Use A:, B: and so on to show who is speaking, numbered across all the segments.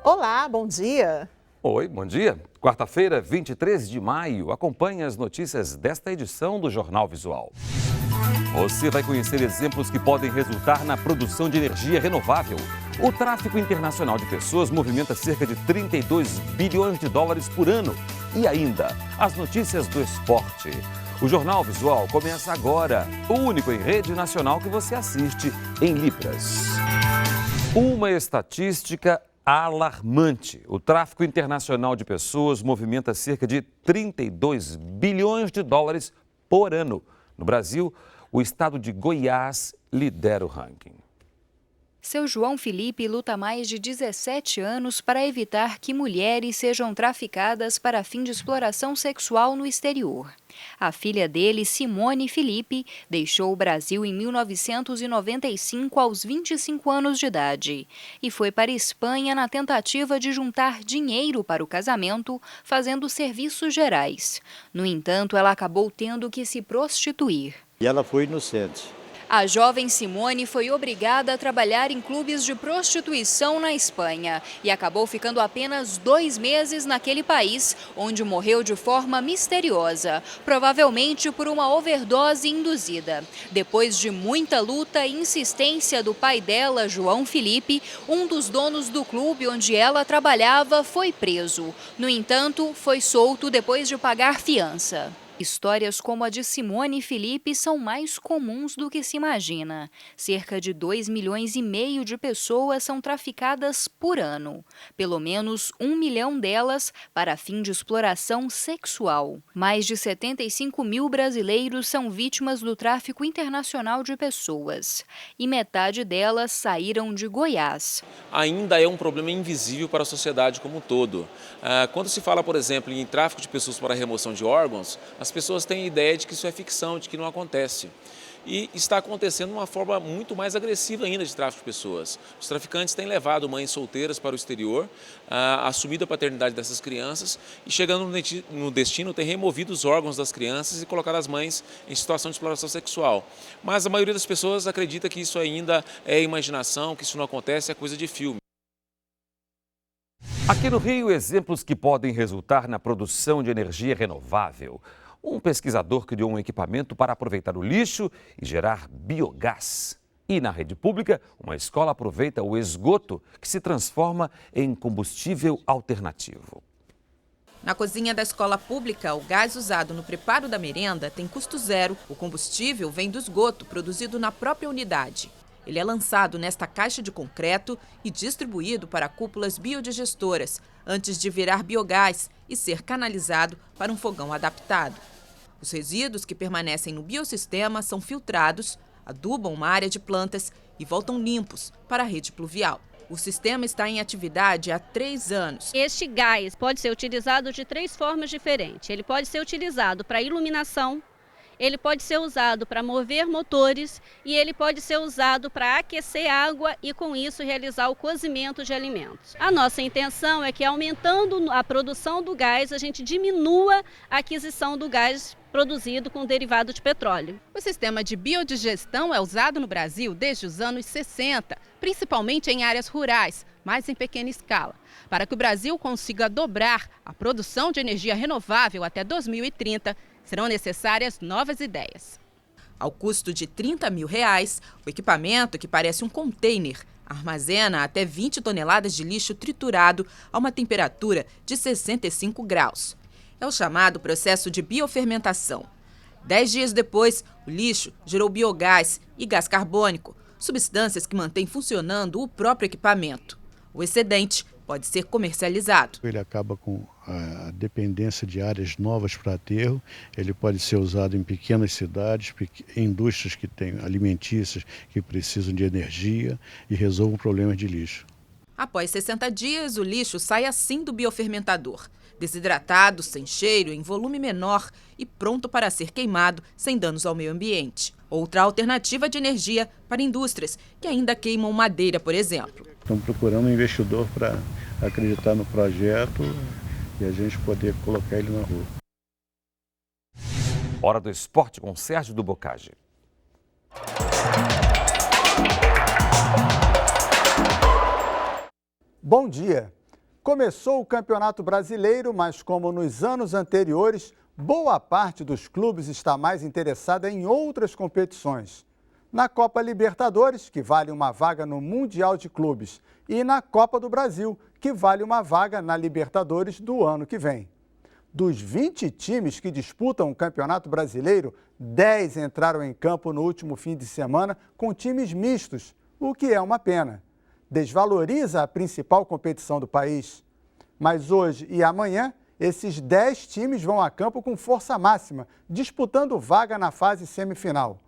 A: Olá, bom dia.
B: Oi, bom dia. Quarta-feira, 23 de maio. Acompanhe as notícias desta edição do Jornal Visual. Você vai conhecer exemplos que podem resultar na produção de energia renovável. O tráfico internacional de pessoas movimenta cerca de 32 bilhões de dólares por ano. E ainda, as notícias do esporte. O Jornal Visual começa agora, o único em rede nacional que você assiste em Libras. Uma estatística alarmante. O tráfico internacional de pessoas movimenta cerca de 32 bilhões de dólares por ano. No Brasil, o estado de Goiás lidera o ranking.
C: Seu João Felipe luta há mais de 17 anos para evitar que mulheres sejam traficadas para fim de exploração sexual no exterior. A filha dele, Simone Felipe, deixou o Brasil em 1995 aos 25 anos de idade e foi para a Espanha na tentativa de juntar dinheiro para o casamento, fazendo serviços gerais. No entanto, ela acabou tendo que se prostituir.
D: E ela foi inocente.
C: A jovem Simone foi obrigada a trabalhar em clubes de prostituição na Espanha e acabou ficando apenas 2 meses naquele país, onde morreu de forma misteriosa, provavelmente por uma overdose induzida. Depois de muita luta e insistência do pai dela, João Felipe, um dos donos do clube onde ela trabalhava foi preso. No entanto, foi solto depois de pagar fiança. Histórias como a de Simone Felipe são mais comuns do que se imagina. Cerca de 2,5 milhões de pessoas são traficadas por ano. Pelo menos 1 milhão delas para fim de exploração sexual. Mais de 75 mil brasileiros são vítimas do tráfico internacional de pessoas. E metade delas saíram de Goiás.
E: Ainda é um problema invisível para a sociedade como um todo. Quando se fala, por exemplo, em tráfico de pessoas para remoção de órgãos, as pessoas têm a ideia de que isso é ficção, de que não acontece. E está acontecendo de uma forma muito mais agressiva ainda de tráfico de pessoas. Os traficantes têm levado mães solteiras para o exterior, assumido a paternidade dessas crianças e, chegando no destino, têm removido os órgãos das crianças e colocado as mães em situação de exploração sexual. Mas a maioria das pessoas acredita que isso ainda é imaginação, que isso não acontece, é coisa de filme.
B: Aqui no Rio, exemplos que podem resultar na produção de energia renovável. Um pesquisador criou um equipamento para aproveitar o lixo e gerar biogás. E na rede pública, uma escola aproveita o esgoto que se transforma em combustível alternativo.
F: Na cozinha da escola pública, o gás usado no preparo da merenda tem custo zero. O combustível vem do esgoto produzido na própria unidade. Ele é lançado nesta caixa de concreto e distribuído para cúpulas biodigestoras, antes de virar biogás e ser canalizado para um fogão adaptado. Os resíduos que permanecem no biossistema são filtrados, adubam uma área de plantas e voltam limpos para a rede pluvial. O sistema está em atividade há 3 anos.
G: Este gás pode ser utilizado de 3 formas diferentes. Ele pode ser utilizado para iluminação, ele pode ser usado para mover motores e ele pode ser usado para aquecer água e, com isso, realizar o cozimento de alimentos. A nossa intenção é que, aumentando a produção do gás, a gente diminua a aquisição do gás produzido com derivado de petróleo.
F: O sistema de biodigestão é usado no Brasil desde os anos 60, principalmente em áreas rurais, mas em pequena escala. Para que o Brasil consiga dobrar a produção de energia renovável até 2030, serão necessárias novas ideias. Ao custo de R$30 mil, o equipamento, que parece um container, armazena até 20 toneladas de lixo triturado a uma temperatura de 65 graus. É o chamado processo de biofermentação. 10 dias depois, o lixo gerou biogás e gás carbônico, substâncias que mantêm funcionando o próprio equipamento. O excedente pode ser comercializado.
H: Ele acaba com a dependência de áreas novas para aterro, ele pode ser usado em pequenas cidades, indústrias que têm alimentícias que precisam de energia e resolvam problemas de lixo.
F: Após 60 dias, o lixo sai assim do biofermentador, desidratado, sem cheiro, em volume menor e pronto para ser queimado sem danos ao meio ambiente. Outra alternativa de energia para indústrias que ainda queimam madeira, por exemplo.
H: Estamos procurando um investidor para acreditar no projeto e a gente poder colocar ele na rua.
B: Hora do esporte com Sérgio do Bocage.
I: Bom dia!
A: Começou o Campeonato Brasileiro, mas como nos anos anteriores, boa parte dos clubes está mais interessada em outras competições. Na Copa Libertadores, que vale uma vaga no Mundial de Clubes, e na Copa do Brasil, que vale uma vaga na Libertadores do ano que vem. Dos 20 times que disputam o Campeonato Brasileiro, 10 entraram em campo no último fim de semana com times mistos, o que é uma pena. Desvaloriza a principal competição do país. Mas hoje e amanhã, esses 10 times vão a campo com força máxima, disputando vaga na fase semifinal.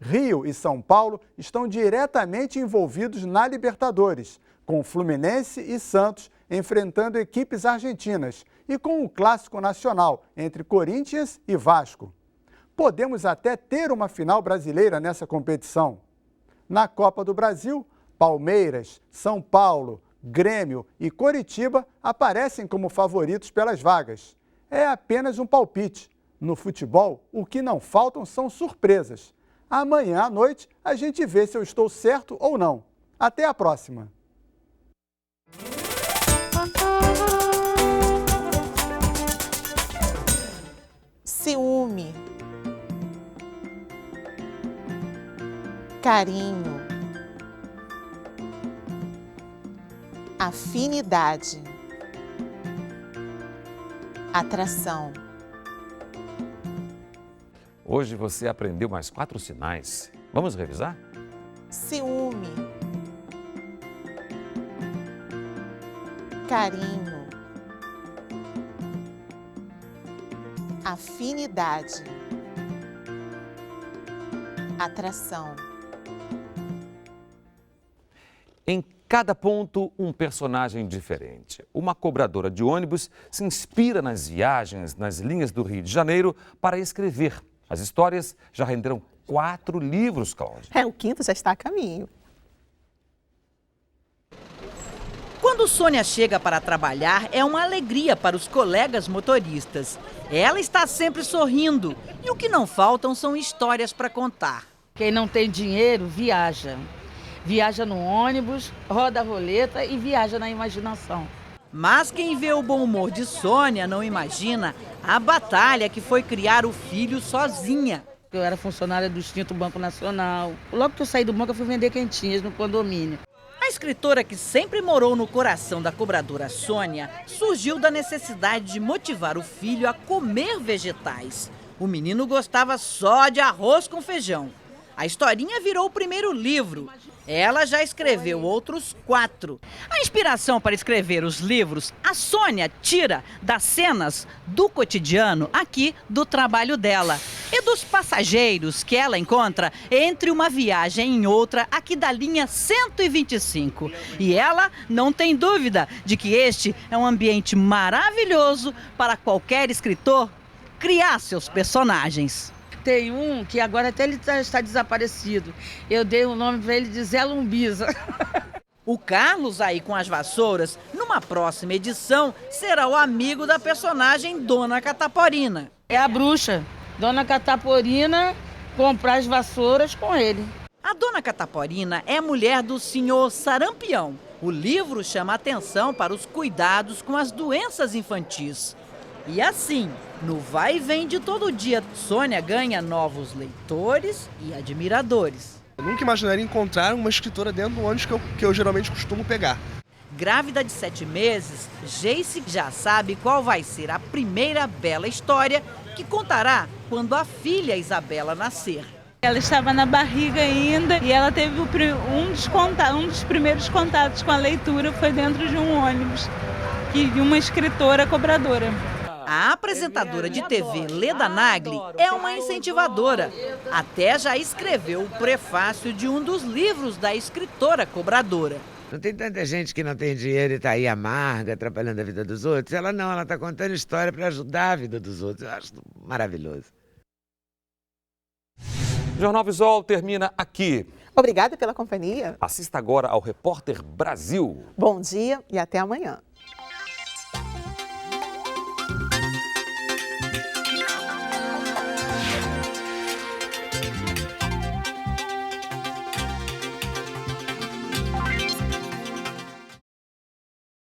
A: Rio e São Paulo estão diretamente envolvidos na Libertadores, com Fluminense e Santos enfrentando equipes argentinas e com o Clássico Nacional entre Corinthians e Vasco. Podemos até ter uma final brasileira nessa competição. Na Copa do Brasil, Palmeiras, São Paulo, Grêmio e Coritiba aparecem como favoritos pelas vagas. É apenas um palpite. No futebol, o que não faltam são surpresas. Amanhã à noite, a gente vê se eu estou certo ou não. Até a próxima!
D: Ciúme, carinho, afinidade, atração.
B: Hoje você aprendeu mais 4 sinais. Vamos revisar?
D: Ciúme, carinho, afinidade, atração.
B: Em cada ponto, um personagem diferente. Uma cobradora de ônibus se inspira nas viagens nas linhas do Rio de Janeiro para escrever. As histórias já renderam 4 livros, Cláudia.
I: O 5º já está a caminho.
J: Quando Sônia chega para trabalhar, é uma alegria para os colegas motoristas. Ela está sempre sorrindo e o que não faltam são histórias para contar.
K: Quem não tem dinheiro, viaja. Viaja no ônibus, roda a roleta e viaja na imaginação.
J: Mas quem vê o bom humor de Sônia não imagina a batalha que foi criar o filho sozinha.
K: Eu era funcionária do extinto Banco Nacional. Logo que eu saí do banco, eu fui vender quentinhas no condomínio.
J: A escritora que sempre morou no coração da cobradora Sônia surgiu da necessidade de motivar o filho a comer vegetais. O menino gostava só de arroz com feijão. A historinha virou o primeiro livro. Ela já escreveu outros 4. A inspiração para escrever os livros, a Sônia tira das cenas do cotidiano aqui do trabalho dela e dos passageiros que ela encontra entre uma viagem e outra aqui da linha 125. E ela não tem dúvida de que este é um ambiente maravilhoso para qualquer escritor criar seus personagens.
K: Tem um que agora até ele está desaparecido. Eu dei o nome para ele de Zé Lumbiza.
J: O Carlos, aí com as vassouras, numa próxima edição, será o amigo da personagem Dona Cataporina.
K: É a bruxa. Dona Cataporina compra as vassouras com ele.
J: A Dona Cataporina é mulher do senhor Sarampião. O livro chama atenção para os cuidados com as doenças infantis. E assim, no vai e vem de todo dia, Sônia ganha novos leitores e admiradores.
L: Eu nunca imaginaria encontrar uma escritora dentro do ônibus que eu geralmente costumo pegar.
J: Grávida de 7 meses, Geice já sabe qual vai ser a primeira bela história que contará quando a filha Isabela nascer.
M: Ela estava na barriga ainda e ela teve um dos primeiros contatos com a leitura foi dentro de um ônibus e de uma escritora cobradora.
J: A apresentadora de TV Leda Nagli é uma incentivadora. Até já escreveu o prefácio de um dos livros da escritora cobradora.
N: Não tem tanta gente que não tem dinheiro e está aí amarga, atrapalhando a vida dos outros. Ela não, ela está contando história para ajudar a vida dos outros. Eu acho maravilhoso.
B: O Jornal Visual termina aqui.
I: Obrigada pela companhia.
B: Assista agora ao Repórter Brasil.
I: Bom dia e até amanhã.